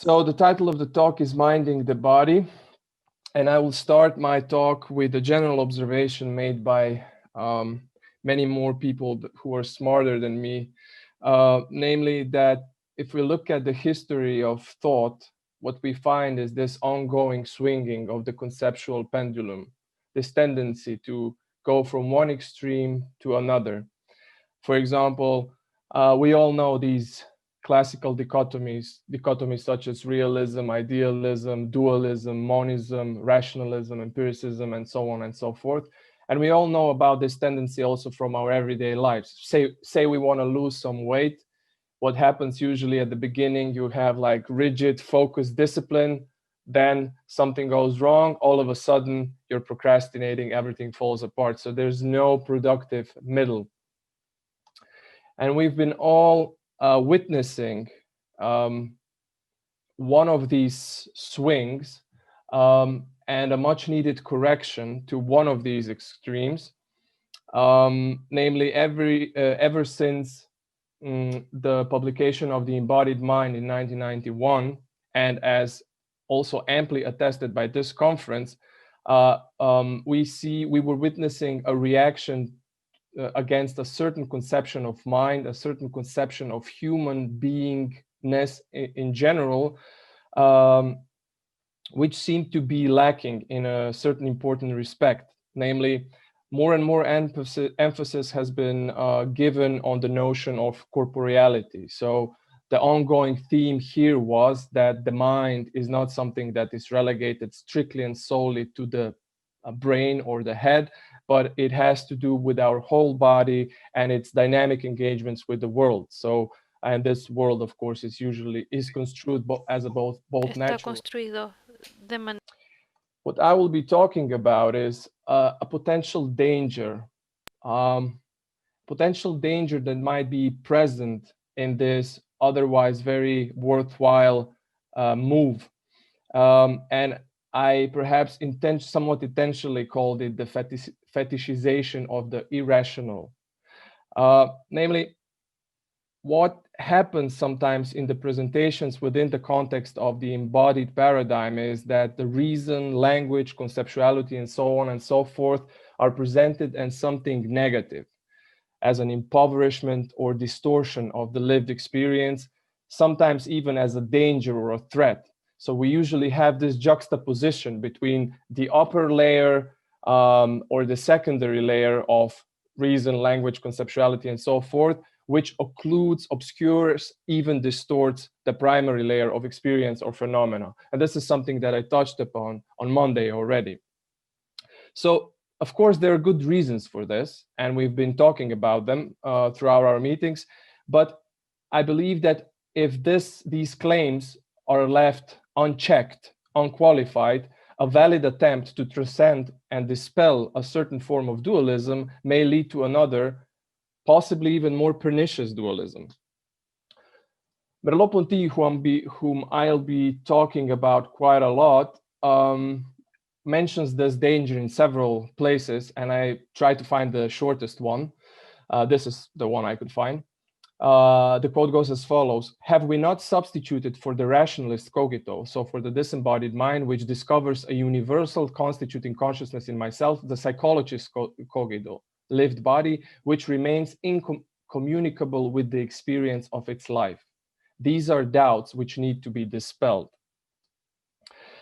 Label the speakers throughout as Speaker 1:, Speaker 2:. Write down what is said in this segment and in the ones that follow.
Speaker 1: So the title of the talk is Minding the Body, and I will start my talk with a general observation made by many more people who are smarter than me, namely that if we look at the history of thought, what we find is this ongoing swinging of the conceptual pendulum, this tendency to go from one extreme to another. For example, we all know these classical dichotomies such as realism, idealism, dualism, monism, rationalism, empiricism, and so on and so forth. And we all know about this tendency also from our everyday lives. Say we want to lose some weight. What happens usually at the beginning, you have like rigid, focused discipline. Then something goes wrong. All of a sudden, you're procrastinating. Everything falls apart. So there's no productive middle. And we've been all witnessing one of these swings and a much needed correction to one of these extremes, namely ever since the publication of the Embodied Mind in 1991, and as also amply attested by this conference, we were witnessing a reaction against a certain conception of mind, a certain conception of human beingness in general, which seemed to be lacking in a certain important respect. Namely, more and more emphasis has been given on the notion of corporeality. So the ongoing theme here was that the mind is not something that is relegated strictly and solely to the brain or the head, but it has to do with our whole body and its dynamic engagements with the world. So, and this world, of course, is construed as both natural. What I will be talking about is a potential danger that might be present in this otherwise very worthwhile move. And I perhaps somewhat intentionally called it the fetishization of the irrational. Namely, what happens sometimes in the presentations within the context of the embodied paradigm is that the reason, language, conceptuality, and so on and so forth are presented as something negative, as an impoverishment or distortion of the lived experience, sometimes even as a danger or a threat. So we usually have this juxtaposition between the upper layer or the secondary layer of reason, language, conceptuality, and so forth, which occludes, obscures, even distorts the primary layer of experience or phenomena. And this is something that I touched upon on Monday already. So, of course, there are good reasons for this, and we've been talking about them throughout our meetings. But I believe that if these claims are left unchecked, unqualified, a valid attempt to transcend and dispel a certain form of dualism may lead to another, possibly even more pernicious dualism. Merleau-Ponty, whom I'll be talking about quite a lot, mentions this danger in several places, and I try to find the shortest one. This is the one I could find. The quote goes as follows: "Have we not substituted for the rationalist cogito, so for the disembodied mind, which discovers a universal constituting consciousness in myself, the psychologist cogito, lived body, which remains incommunicable with the experience of its life? These are doubts which need to be dispelled."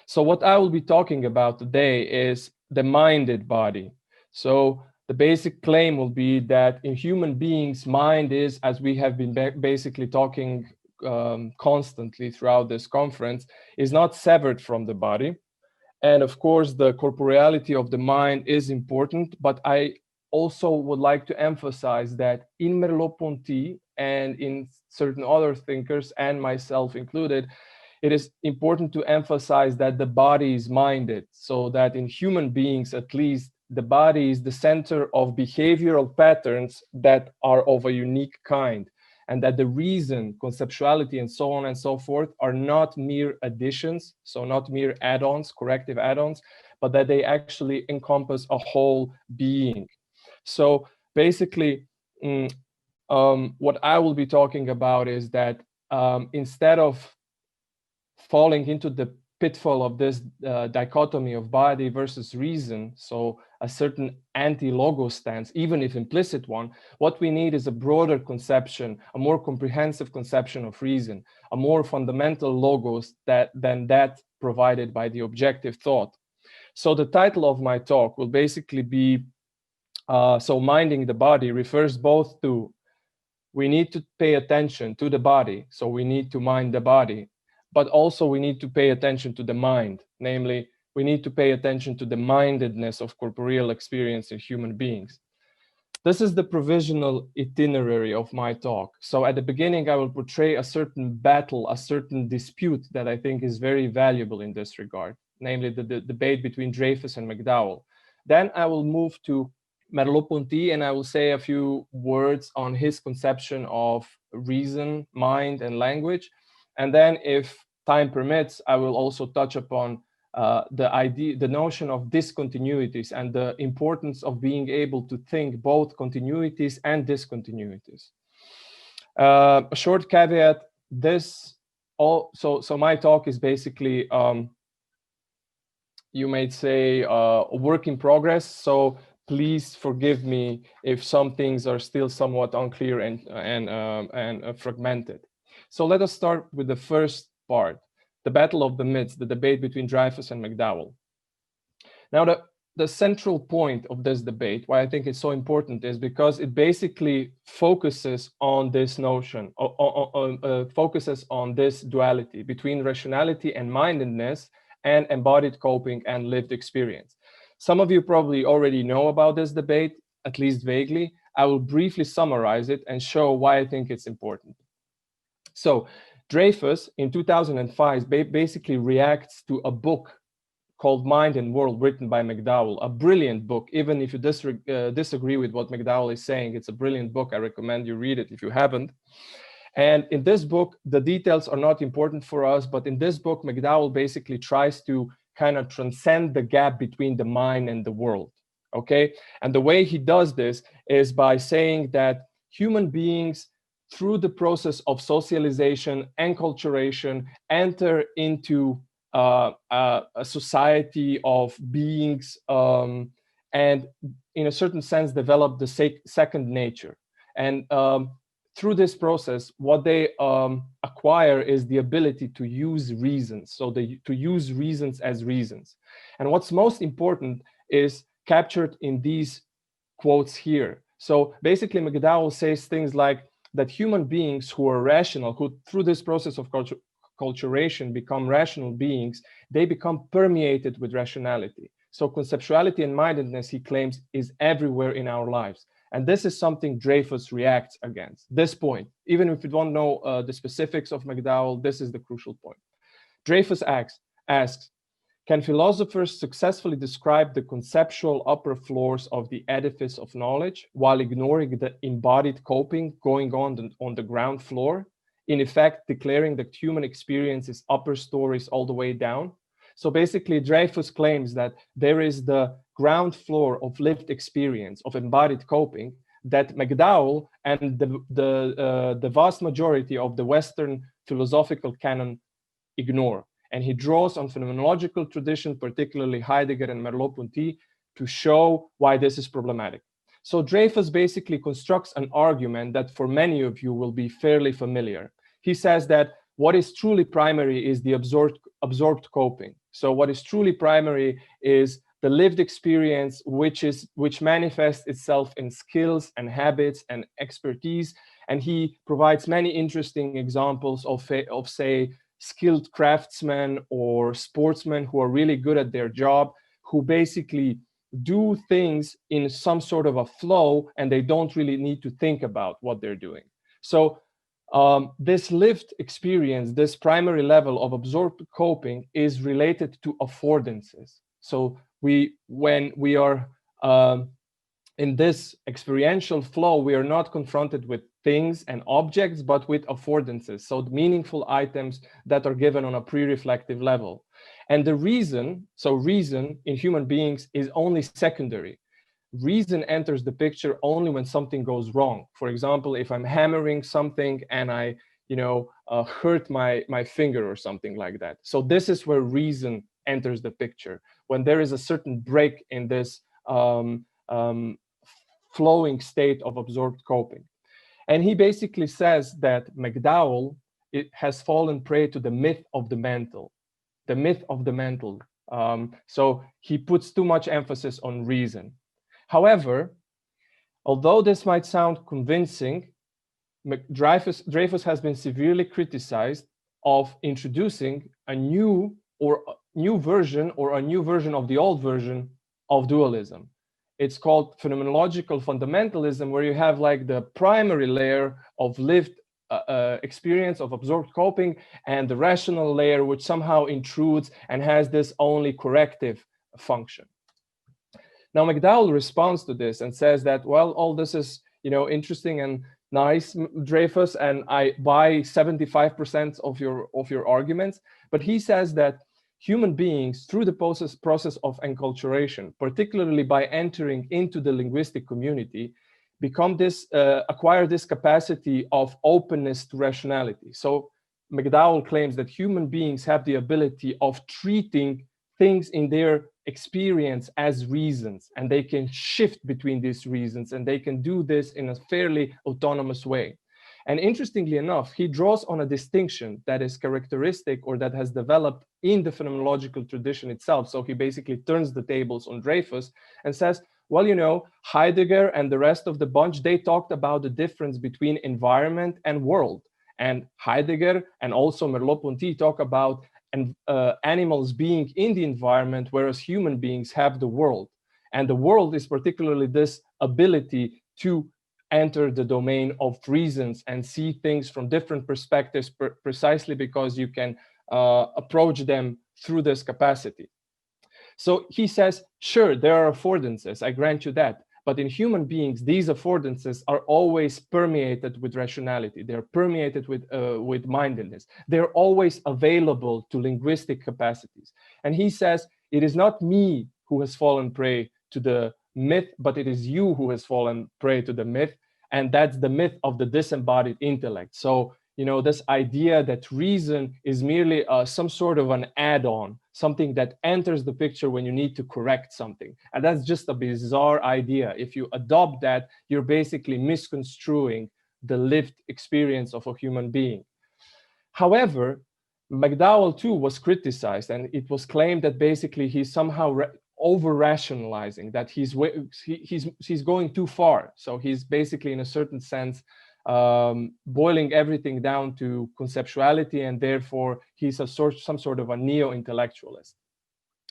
Speaker 1: So what I will be talking about today is the minded body. So the basic claim will be that in human beings, mind is, as we have been basically talking constantly throughout this conference, is not severed from the body. And of course, the corporeality of the mind is important, but I also would like to emphasize that in Merleau-Ponty and in certain other thinkers, and myself included, it is important to emphasize that the body is minded, so that in human beings, at least, the body is the center of behavioral patterns that are of a unique kind, and that the reason, conceptuality, and so on and so forth are not mere additions, so not mere add-ons, corrective add-ons, but that they actually encompass a whole being. So basically, what I will be talking about is that instead of falling into the pitfall of this dichotomy of body versus reason, so a certain anti-logos stance, even if implicit one, what we need is a broader conception, a more comprehensive conception of reason, a more fundamental logos than that provided by the objective thought. So the title of my talk will basically be, so minding the body refers both to, we need to pay attention to the body, so we need to mind the body, but also we need to pay attention to the mind, namely, we need to pay attention to the mindedness of corporeal experience in human beings. This is the provisional itinerary of my talk. So at the beginning, I will portray a certain battle, a certain dispute that I think is very valuable in this regard, namely the debate between Dreyfus and McDowell. Then I will move to Merleau-Ponty, and I will say a few words on his conception of reason, mind, and language. And then, if time permits, I will also touch upon the notion of discontinuities and the importance of being able to think both continuities and discontinuities. A short caveat: so my talk is basically, you might say, a work in progress. So please forgive me if some things are still somewhat unclear and fragmented. So let us start with the first part, the battle of the myths, the debate between Dreyfus and McDowell. Now, the central point of this debate, why I think it's so important, is because it basically focuses on this notion, focuses on this duality between rationality and mindedness, and embodied coping and lived experience. Some of you probably already know about this debate, at least vaguely. I will briefly summarize it and show why I think it's important. So Dreyfus in 2005 basically reacts to a book called Mind and World, written by McDowell, a brilliant book. Even if you disagree with what McDowell is saying, it's a brilliant book. I recommend you read it if you haven't. And in this book, the details are not important for us, but in this book, McDowell basically tries to kind of transcend the gap between the mind and the world, okay? And the way he does this is by saying that human beings, through the process of socialization and enculturation, enter into a society of beings and in a certain sense develop the second nature. And through this process, what they acquire is the ability to use reasons, so to use reasons as reasons. And what's most important is captured in these quotes here. So basically, McDowell says things like that human beings who are rational, who through this process of culturation become rational beings, they become permeated with rationality. So conceptuality and mindedness, he claims, is everywhere in our lives. And this is something Dreyfus reacts against. This point, even if you don't know the specifics of McDowell, this is the crucial point. Dreyfus asks, can philosophers successfully describe the conceptual upper floors of the edifice of knowledge while ignoring the embodied coping going on the ground floor, in effect declaring that human experience is upper stories all the way down? So basically, Dreyfus claims that there is the ground floor of lived experience, of embodied coping, that McDowell and the vast majority of the Western philosophical canon ignore. And he draws on phenomenological tradition, particularly Heidegger and Merleau-Ponty, to show why this is problematic. So Dreyfus basically constructs an argument that for many of you will be fairly familiar. He says that what is truly primary is the absorbed coping. So what is truly primary is the lived experience, which manifests itself in skills and habits and expertise. And he provides many interesting examples of say, skilled craftsmen or sportsmen who are really good at their job, who basically do things in some sort of a flow, and they don't really need to think about what they're doing. So this lived experience, this primary level of absorbed coping, is related to affordances. So when we are in this experiential flow, we are not confronted with things and objects, but with affordances, so meaningful items that are given on a pre-reflective level. And the reason in human beings is only secondary. Reason enters the picture only when something goes wrong. For example, if I'm hammering something and I hurt my finger or something like that. So this is where reason enters the picture, when there is a certain break in this flowing state of absorbed coping. And he basically says that McDowell has fallen prey to the myth of the mental, the myth of the mental. So he puts too much emphasis on reason. However, although this might sound convincing, Dreyfus has been severely criticized of introducing a new version of the old version of dualism. It's called phenomenological fundamentalism, where you have like the primary layer of lived experience of absorbed coping and the rational layer, which somehow intrudes and has this only corrective function. Now, McDowell responds to this and says that, well, all this is, interesting and nice, Dreyfus, and I buy 75% of your arguments. But he says that human beings, through the process of enculturation, particularly by entering into the linguistic community, acquire this capacity of openness to rationality. So McDowell claims that human beings have the ability of treating things in their experience as reasons, and they can shift between these reasons, and they can do this in a fairly autonomous way. And interestingly enough, he draws on a distinction that is characteristic or that has developed in the phenomenological tradition itself. So he basically turns the tables on Dreyfus and says, well, Heidegger and the rest of the bunch, they talked about the difference between environment and world. And Heidegger and also Merleau-Ponty talk about animals being in the environment, whereas human beings have the world. And the world is particularly this ability to enter the domain of reasons and see things from different perspectives, precisely because you can approach them through this capacity. So he says, sure, there are affordances, I grant you that. But in human beings, these affordances are always permeated with rationality. They're permeated with mindedness. They're always available to linguistic capacities. And he says, it is not me who has fallen prey to the myth, but it is you who has fallen prey to the myth. And that's the myth of the disembodied intellect. So, this idea that reason is merely some sort of an add-on, something that enters the picture when you need to correct something. And that's just a bizarre idea. If you adopt that, you're basically misconstruing the lived experience of a human being. However, McDowell too was criticized, and it was claimed that basically he's somehow over-rationalizing, that he's going too far. So he's basically, in a certain sense, boiling everything down to conceptuality, and therefore he's some sort of a neo-intellectualist.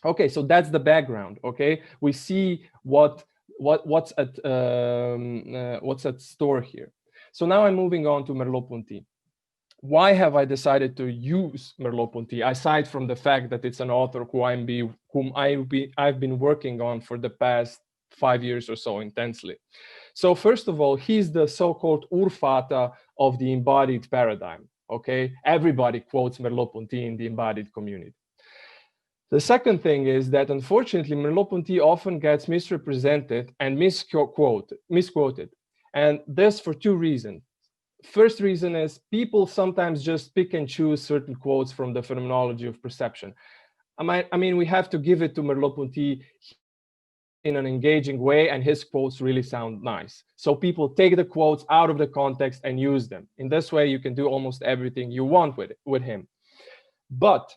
Speaker 1: Okay, so that's the background. Okay, we see what's at store here. So now I'm moving on to Merleau-Ponty. Why have I decided to use Merleau-Ponty, aside from the fact that it's an author whom I've been working on for the past 5 years or so intensely? So first of all, he's the so-called Urvater of the embodied paradigm. Okay, everybody quotes Merleau-Ponty in the embodied community. The second thing is that, unfortunately, Merleau-Ponty often gets misrepresented and misquoted, and this for two reasons. First reason is people sometimes just pick and choose certain quotes from the phenomenology of perception. I mean, we have to give it to Merleau-Ponty in an engaging way, and his quotes really sound nice. So people take the quotes out of the context and use them. In this way, you can do almost everything you want with him. But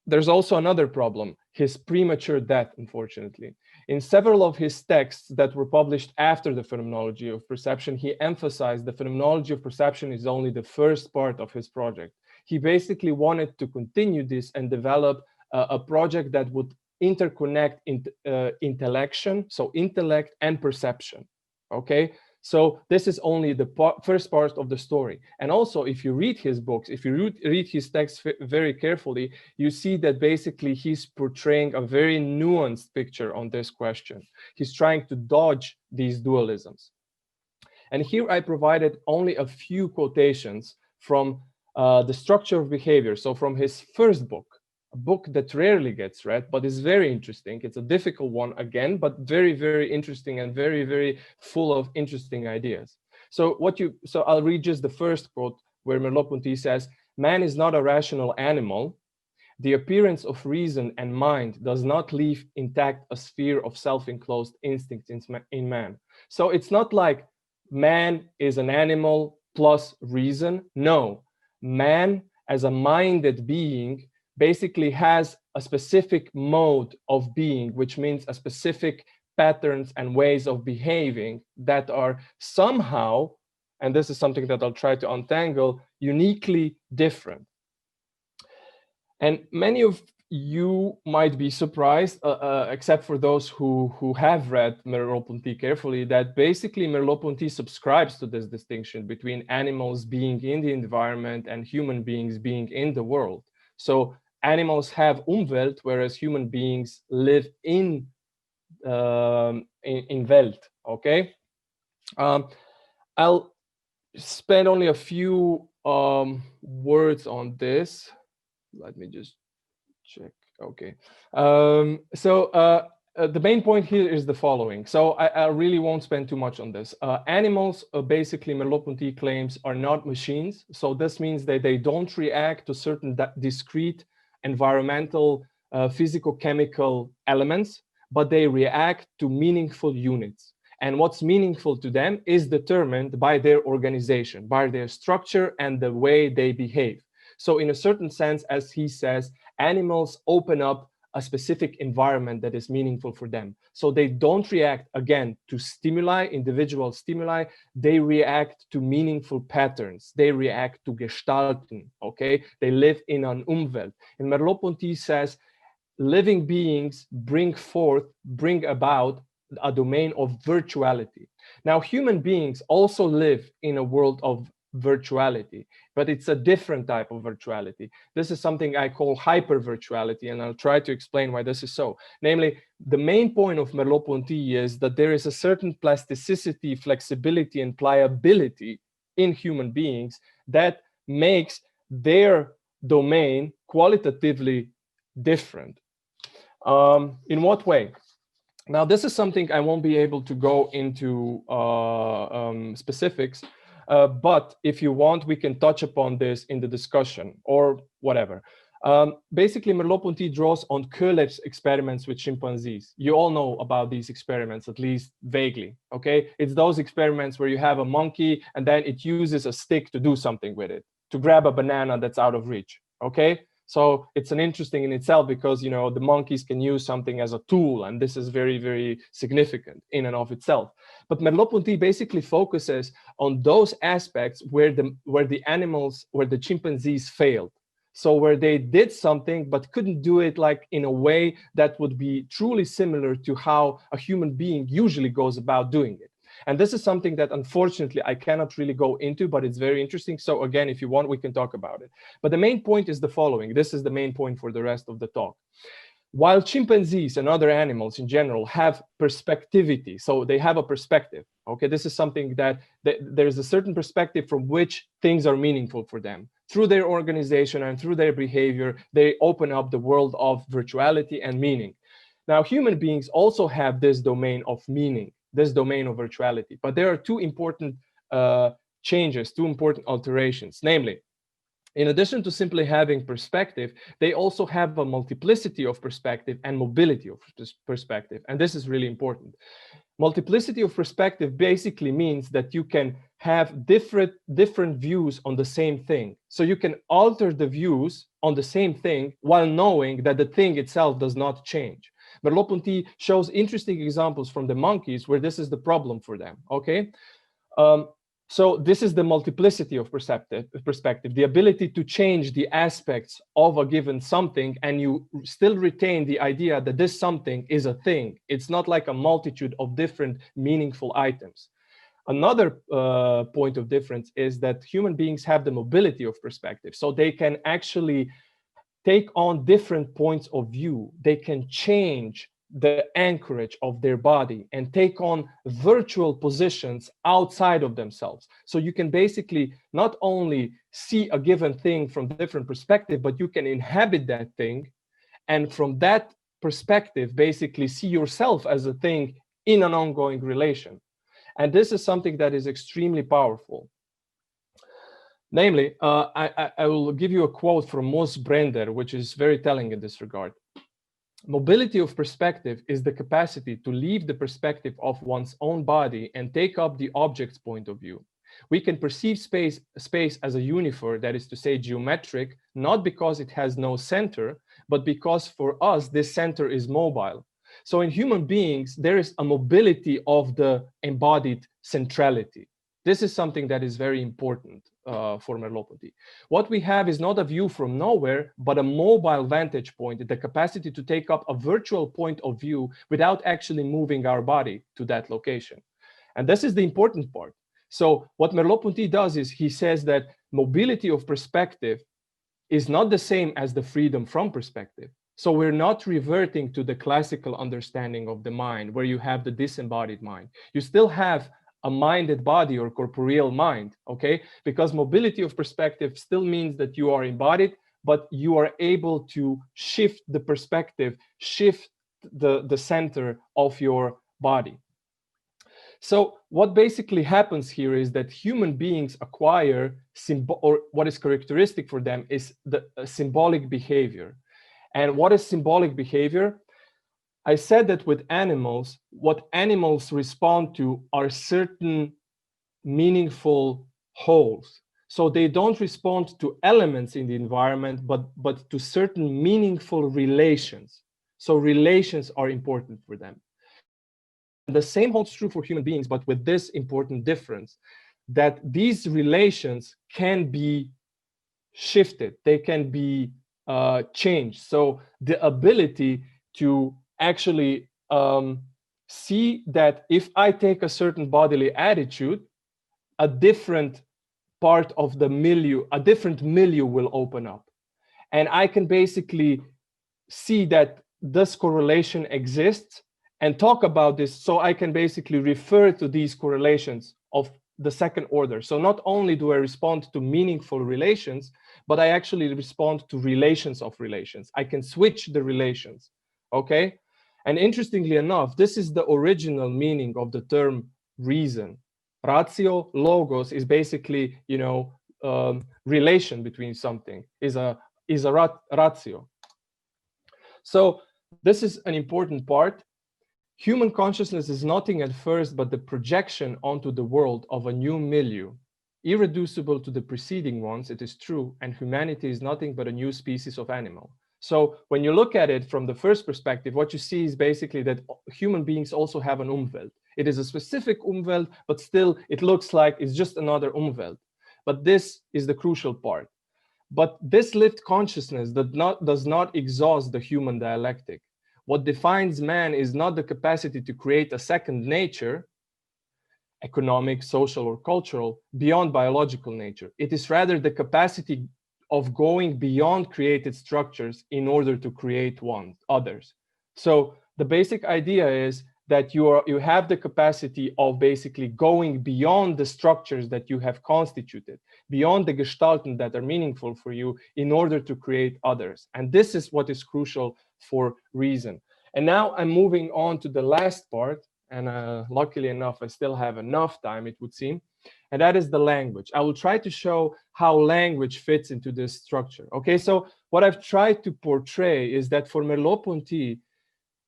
Speaker 1: there's also another problem, his premature death, unfortunately. In several of his texts that were published after the phenomenology of perception, he emphasized the phenomenology of perception is only the first part of his project. He basically wanted to continue this and develop a project that would interconnect intellection, so intellect and perception, okay? So this is only the first part of the story. And also, if you read his books, if you read his texts very carefully, you see that basically he's portraying a very nuanced picture on this question. He's trying to dodge these dualisms. And here I provided only a few quotations from The Structure of Behavior, so from his first book, a book that rarely gets read, but is very interesting. It's a difficult one again, but very, very interesting and very, very full of interesting ideas. So I'll read just the first quote where Merleau-Ponty says, man is not a rational animal. The appearance of reason and mind does not leave intact a sphere of self-enclosed instincts in man. So it's not like man is an animal plus reason. No, man as a minded being basically has a specific mode of being, which means a specific patterns and ways of behaving that are somehow, and this is something that I'll try to untangle, uniquely different. And many of you might be surprised, except for those who have read Merleau-Ponty carefully, that basically Merleau-Ponty subscribes to this distinction between animals being in the environment and human beings being in the world. So animals have Umwelt, whereas human beings live in Welt, okay? I'll spend only a few words on this. Let me just check. Okay. The main point here is the following. So I really won't spend too much on this. Animals, basically, Merleau-Ponty claims, are not machines. So this means that they don't react to certain discrete environmental, physical-chemical elements, but they react to meaningful units. And what's meaningful to them is determined by their organization, by their structure and the way they behave. So in a certain sense, as he says, animals open up a specific environment that is meaningful for them. So they don't react, again, to stimuli, individual stimuli. They react to meaningful patterns. They react to Gestalten, okay? They live in an Umwelt. And Merleau-Ponty says, living beings bring about a domain of virtuality. Now, human beings also live in a world of virtuality, but it's a different type of virtuality. This is something I call hyper-virtuality, and I'll try to explain why this is so. Namely, the main point of Merleau-Ponty is that there is a certain plasticity, flexibility, and pliability in human beings that makes their domain qualitatively different. In what way? Now, this is something I won't be able to go into specifics, but if you want, we can touch upon this in the discussion or whatever. Basically, Merleau-Ponty draws on Keller's experiments with chimpanzees. You all know about these experiments, at least vaguely, okay? It's those experiments where you have a monkey and then it uses a stick to do something with it, to grab a banana that's out of reach, okay? So it's an interesting in itself because, you know, the monkeys can use something as a tool, and this is very, very significant in and of itself. But Merleau-Ponty basically focuses on those aspects where the chimpanzees failed. So where they did something but couldn't do it like in a way that would be truly similar to how a human being usually goes about doing it. And this is something that, unfortunately, I cannot really go into, but it's very interesting. So again, if you want, we can talk about it. But the main point is the following. This is the main point for the rest of the talk. While chimpanzees and other animals in general have perspectivity, so they have a perspective, okay? This is something that there's a certain perspective from which things are meaningful for them. Through their organization and through their behavior, they open up the world of virtuality and meaning. Now, human beings also have this domain of meaning, this domain of virtuality. But there are two important changes, two important alterations. Namely, in addition to simply having perspective, they also have a multiplicity of perspective and mobility of perspective. And this is really important. Multiplicity of perspective basically means that you can have different views on the same thing. So you can alter the views on the same thing while knowing that the thing itself does not change. Merleau-Ponty shows interesting examples from the monkeys where this is the problem for them, okay? So this is the multiplicity of perspective, the ability to change the aspects of a given something, and you still retain the idea that this something is a thing. It's not like a multitude of different meaningful items. Another point of difference is that human beings have the mobility of perspective, so they can actually take on different points of view. They can change the anchorage of their body and take on virtual positions outside of themselves. So you can basically not only see a given thing from different perspective, but you can inhabit that thing. And from that perspective, basically see yourself as a thing in an ongoing relation. And this is something that is extremely powerful. Namely, I will give you a quote from Moos Brender, which is very telling in this regard. Mobility of perspective is the capacity to leave the perspective of one's own body and take up the object's point of view. We can perceive space as a uniform, that is to say geometric, not because it has no center, but because for us this center is mobile. So in human beings, there is a mobility of the embodied centrality. This is something that is very important for Merleau-Ponty. What we have is not a view from nowhere, but a mobile vantage point, the capacity to take up a virtual point of view without actually moving our body to that location. And this is the important part. So what Merleau-Ponty does is he says that mobility of perspective is not the same as the freedom from perspective. So we're not reverting to the classical understanding of the mind, where you have the disembodied mind. You still have a minded body or corporeal mind, okay? Because mobility of perspective still means that you are embodied, but you are able to shift the perspective, shift the center of your body. So what basically happens here is that human beings acquire, or what is characteristic for them is the symbolic behavior. And what is symbolic behavior? I said that with animals, what animals respond to are certain meaningful wholes. So they don't respond to elements in the environment, but to certain meaningful relations. So relations are important for them. And the same holds true for human beings, but with this important difference, that these relations can be shifted, they can be changed. So the ability to actually see that if I take a certain bodily attitude, a different part of the milieu, a different milieu will open up. And I can basically see that this correlation exists and talk about this, so I can basically refer to these correlations of the second order. So not only do I respond to meaningful relations, but I actually respond to relations of relations. I can switch the relations, okay? And interestingly enough, this is the original meaning of the term reason. Ratio, logos is basically, you know, relation between something, is a ratio. So this is an important part. Human consciousness is nothing at first but the projection onto the world of a new milieu, irreducible to the preceding ones, it is true, and humanity is nothing but a new species of animal. So when you look at it from the first perspective, what you see is basically that human beings also have an Umwelt. It is a specific Umwelt, but still it looks like it's just another Umwelt. But this is the crucial part. But this lived consciousness does not exhaust the human dialectic. What defines man is not the capacity to create a second nature, economic, social, or cultural, beyond biological nature. It is rather the capacity of going beyond created structures in order to create others. So the basic idea is that you have the capacity of basically going beyond the structures that you have constituted, beyond the gestalten that are meaningful for you in order to create others. And this is what is crucial for reason. And now I'm moving on to the last part, and luckily enough, I still have enough time, it would seem, and that is the language. I will try to show how language fits into this structure. Okay, so what I've tried to portray is that for Merleau-Ponty,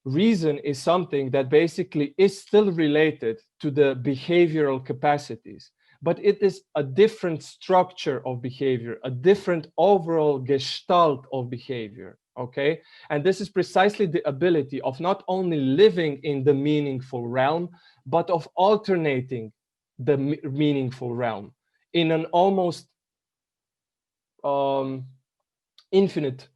Speaker 1: reason is something that basically is still related to the behavioral capacities, but it is a different structure of behavior, a different overall gestalt of behavior, okay? And this is precisely the ability of not only living in the meaningful realm, but of alternating the meaningful realm in an almost infinite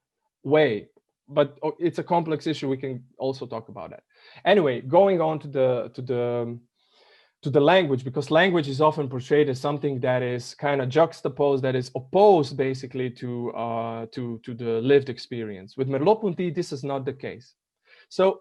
Speaker 1: way. But it's a complex issue. We can also talk about that. Anyway, going on to the language, because language is often portrayed as something that is kind of juxtaposed, that is opposed basically to the lived experience. With Merleau-Ponty, this is not the case. So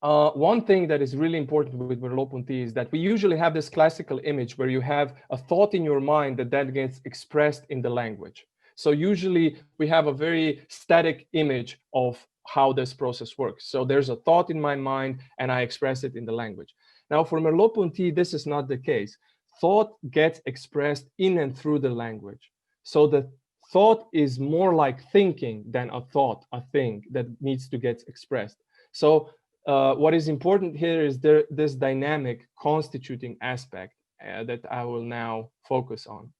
Speaker 1: one thing that is really important with Merleau-Ponty is that we usually have this classical image where you have a thought in your mind that then gets expressed in the language. So usually we have a very static image of how this process works. So there's a thought in my mind and I express it in the language. Now for Merleau-Ponty, this is not the case. thought gets expressed in and through the language. So the thought is more like thinking than a thought, a thing that needs to get expressed. So what is important here is this dynamic constituting aspect that I will now focus on.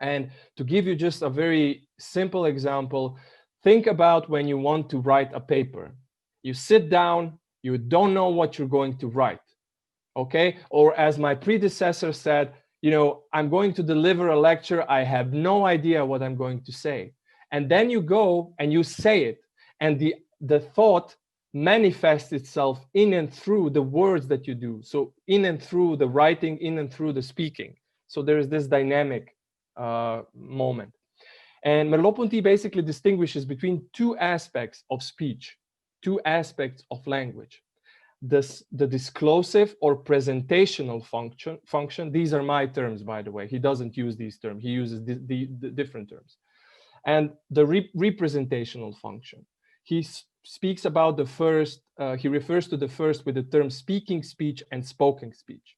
Speaker 1: And to give you just a very simple example, think about when you want to write a paper. You sit down, you don't know what you're going to write, okay? Or as my predecessor said, you know, I'm going to deliver a lecture, I have no idea what I'm going to say. And then you go and you say it, and the thought manifests itself in and through the words that you do. So in and through the writing, in and through the speaking. So there is this dynamic moment. And Merleau-Ponty basically distinguishes between two aspects of speech, two aspects of language. The disclosive or presentational function, these are my terms, by the way. He doesn't use these terms, he uses the different terms. And the representational function. He speaks about the first, he refers to the first with the term speaking speech and spoken speech.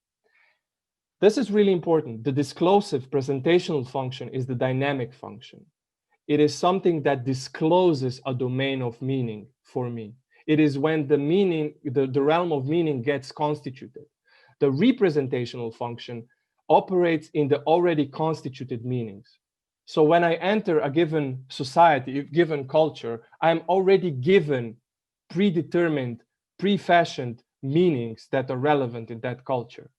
Speaker 1: This is really important. The disclosive presentational function is the dynamic function. It is something that discloses a domain of meaning for me. It is when the meaning, the realm of meaning gets constituted. The representational function operates in the already constituted meanings. So when I enter a given society, a given culture, I'm already given predetermined, pre-fashioned meanings that are relevant in that culture.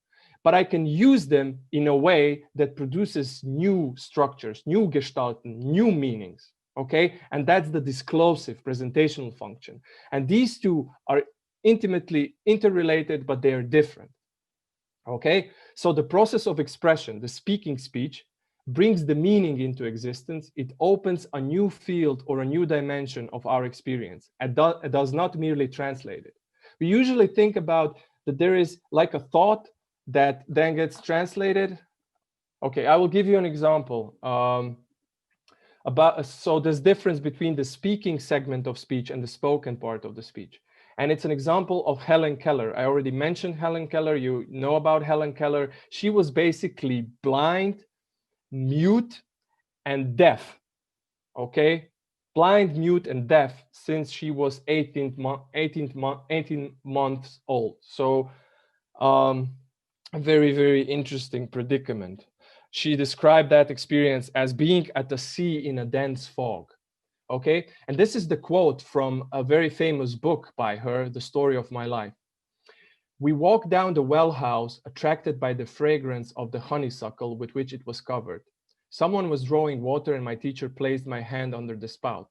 Speaker 1: But I can use them in a way that produces new structures, new gestalten, new meanings, okay? And that's the disclosive presentational function. And these two are intimately interrelated, but they are different, okay? So the process of expression, the speaking speech, brings the meaning into existence. It opens a new field or a new dimension of our experience. It does not merely translate it. We usually think about that there is like a thought that then gets translated. Okay, I will give you an example. So there's difference between the speaking segment of speech and the spoken part of the speech. And it's an example of Helen Keller. I already mentioned Helen Keller. You know about Helen Keller. She was basically blind, mute, and deaf. Okay, blind, mute, and deaf since she was 18 months old. So a very, very interesting predicament. She described that experience as being at the sea in a dense fog. Okay, and this is the quote from a very famous book by her, The Story of My Life. We walked down the well house, attracted by the fragrance of the honeysuckle with which it was covered. Someone was drawing water and my teacher placed my hand under the spout.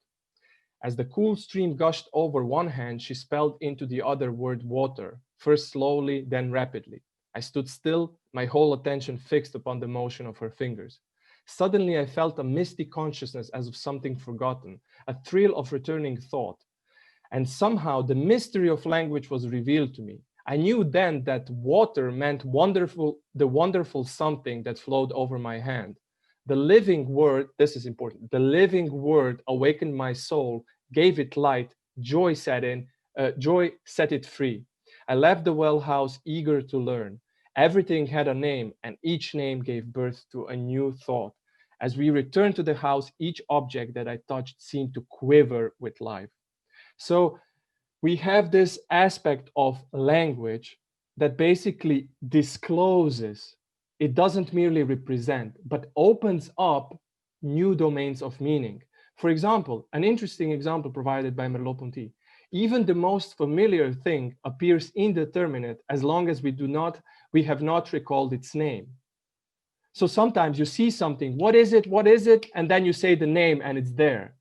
Speaker 1: As the cool stream gushed over one hand, she spelled into the other word water, first slowly, then rapidly. I stood still, my whole attention fixed upon the motion of her fingers. Suddenly, I felt a misty consciousness as of something forgotten, a thrill of returning thought. And somehow the mystery of language was revealed to me. I knew then that water meant the wonderful something that flowed over my hand. The living word, this is important, the living word awakened my soul, gave it light, joy set it free. I left the well house eager to learn. Everything had a name, and each name gave birth to a new thought. As we returned to the house, each object that I touched seemed to quiver with life. So we have this aspect of language that basically discloses. It doesn't merely represent, but opens up new domains of meaning. For example, an interesting example provided by Merleau-Ponty. Even the most familiar thing appears indeterminate as long as we have not recalled its name. So sometimes you see something, what is it? What is it? And then you say the name and it's there,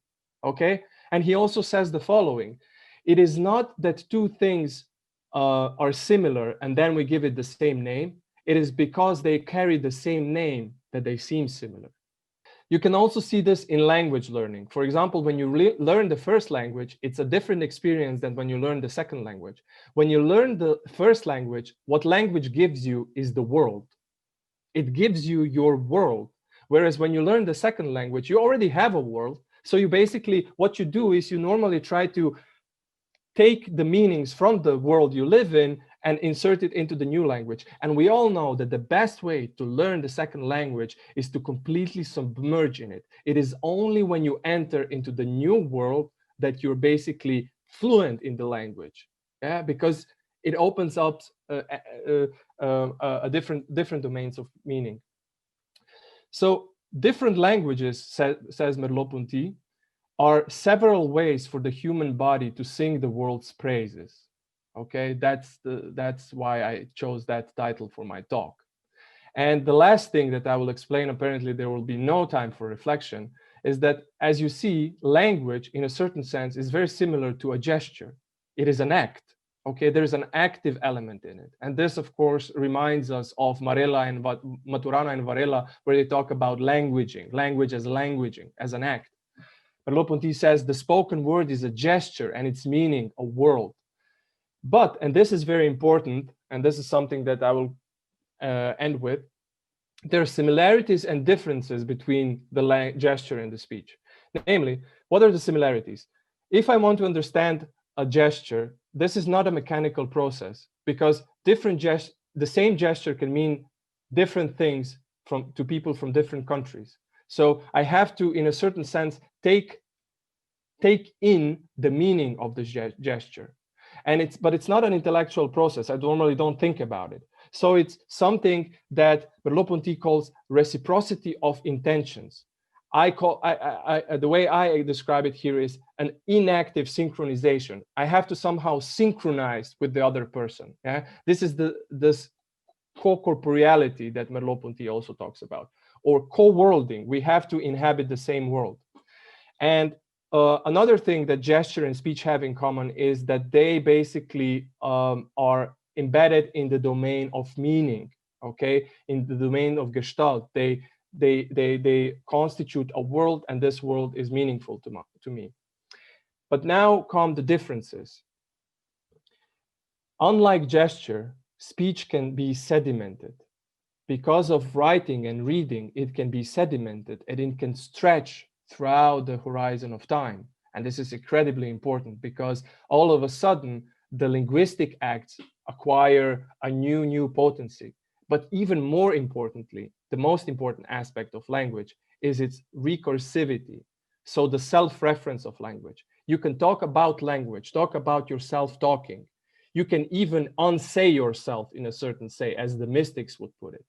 Speaker 1: okay? And he also says the following. It is not that two things are similar and then we give it the same name. It is because they carry the same name that they seem similar. You can also see this in language learning. For example, when you learn the first language, it's a different experience than when you learn the second language. When you learn the first language, what language gives you is the world. It gives you your world. Whereas when you learn the second language, you already have a world. So you basically, what you do is you normally try to take the meanings from the world you live in and insert it into the new language. And we all know that the best way to learn the second language is to completely submerge in it. It is only when you enter into the new world that you're basically fluent in the language, yeah, because it opens up a different domains of meaning. So different languages, says Merleau-Ponty, are several ways for the human body to sing the world's praises. Okay, that's why I chose that title for my talk. And the last thing that I will explain, apparently there will be no time for reflection, is that, as you see, language in a certain sense is very similar to a gesture. It is an act. Okay, there's an active element in it. And this, of course, reminds us of Maturana and Varela, where they talk about languaging, language as languaging, as an act. Merleau-Ponty says the spoken word is a gesture and its meaning a world. But, and this is very important, and this is something that I will end with, there are similarities and differences between the gesture and the speech. Namely, what are the similarities? If I want to understand a gesture, this is not a mechanical process, because the same gesture can mean different things to people from different countries. So I have to, in a certain sense, take in the meaning of the gesture. But it's not an intellectual process. I normally don't think about it. So it's something that Merleau-Ponty calls reciprocity of intentions. The way I describe it here is an inactive synchronization. I have to somehow synchronize with the other person. Yeah? This is this co-corporeality that Merleau-Ponty also talks about, or co-worlding. We have to inhabit the same world. And another thing that gesture and speech have in common is that they basically are embedded in the domain of meaning, okay, in the domain of gestalt. They constitute a world, and this world is meaningful to me. But now come the differences. Unlike gesture, speech can be sedimented. Because of writing and reading, it can be sedimented, and it can stretch throughout the horizon of time. And this is incredibly important, because all of a sudden, the linguistic acts acquire a new potency. But even more importantly, the most important aspect of language is its recursivity. So the self-reference of language. You can talk about language, talk about yourself talking. You can even unsay yourself in a certain say, as the mystics would put it,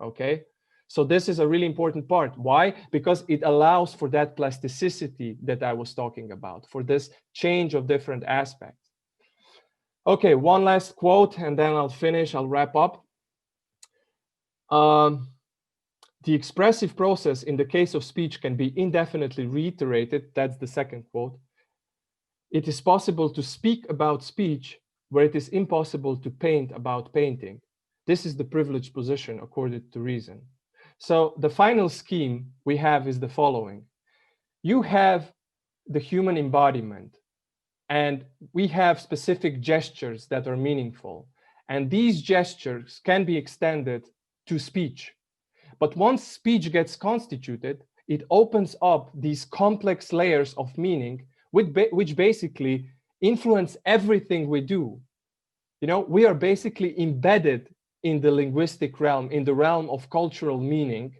Speaker 1: okay? So this is a really important part. Why? Because it allows for that plasticity that I was talking about, for this change of different aspects. Okay, one last quote, and then I'll finish, I'll wrap up. The expressive process in the case of speech can be indefinitely reiterated. That's the second quote. It is possible to speak about speech where it is impossible to paint about painting. This is the privileged position accorded to reason. So the final scheme we have is the following. You have the human embodiment, and we have specific gestures that are meaningful. And these gestures can be extended to speech. But once speech gets constituted, it opens up these complex layers of meaning, which basically influence everything we do. You know, we are basically embedded in the linguistic realm, in the realm of cultural meaning.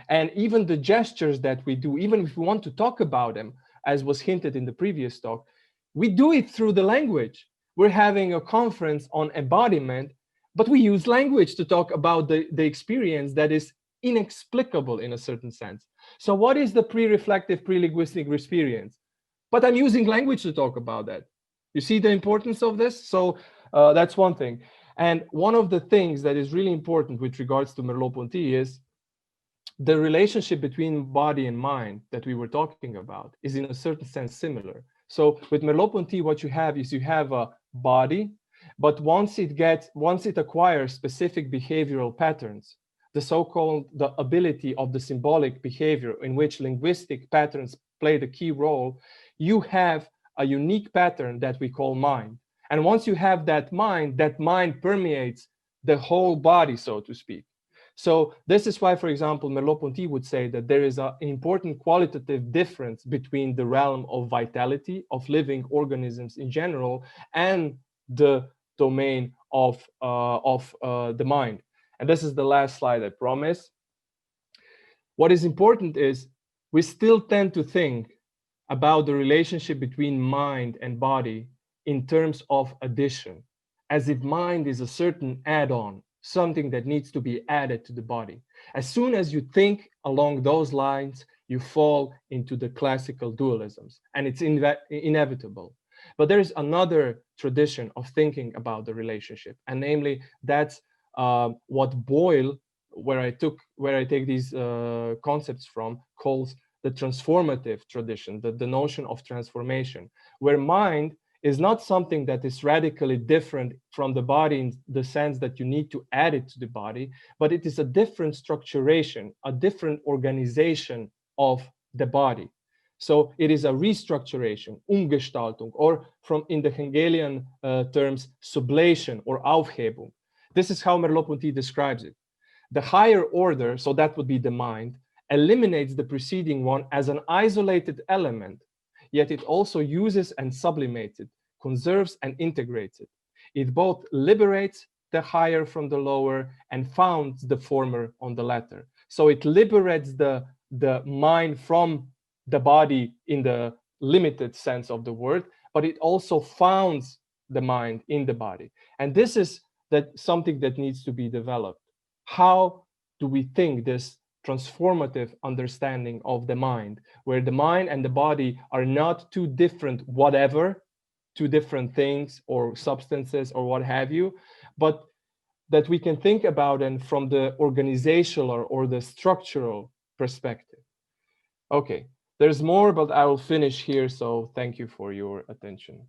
Speaker 1: And even the gestures that we do, even if we want to talk about them, as was hinted in the previous talk, we do it through the language. We're having a conference on embodiment, but we use language to talk about the experience that is inexplicable in a certain sense. So what is the pre-reflective, pre-linguistic experience? But I'm using language to talk about that. You see the importance of this? So that's one thing. And one of the things that is really important with regards to Merleau-Ponty is the relationship between body and mind that we were talking about is in a certain sense similar. So with Merleau-Ponty, what you have is you have a body, but once it acquires specific behavioral patterns, the so-called the ability of the symbolic behavior in which linguistic patterns play the key role, you have a unique pattern that we call mind. And once you have that mind permeates the whole body, so to speak. So this is why, for example, Merleau-Ponty would say that there is an important qualitative difference between the realm of vitality, of living organisms in general, and the domain of the mind. And this is the last slide, I promise. What is important is we still tend to think about the relationship between mind and body in terms of addition, as if mind is a certain add-on, something that needs to be added to the body. As soon as you think along those lines, you fall into the classical dualisms, and it's inevitable. But there is another tradition of thinking about the relationship, and namely that's what Boyle, where I take these concepts from, calls the transformative tradition, the notion of transformation, where mind is not something that is radically different from the body in the sense that you need to add it to the body, but it is a different structuration, a different organization of the body. So it is a restructuration, Umgestaltung, or from in the Hegelian terms, sublation or Aufhebung. This is how Merleau-Ponty describes it. The higher order, so that would be the mind, eliminates the preceding one as an isolated element, yet it also uses and sublimates it, conserves and integrates it. It both liberates the higher from the lower and founds the former on the latter. So it liberates the mind from the body in the limited sense of the word, but it also founds the mind in the body. And this is something that needs to be developed. How do we think this transformative understanding of the mind, where the mind and the body are not two different whatever, two different things or substances or what have you, but that we can think about it from the organizational or the structural perspective. Okay, there's more, but I will finish here, so thank you for your attention.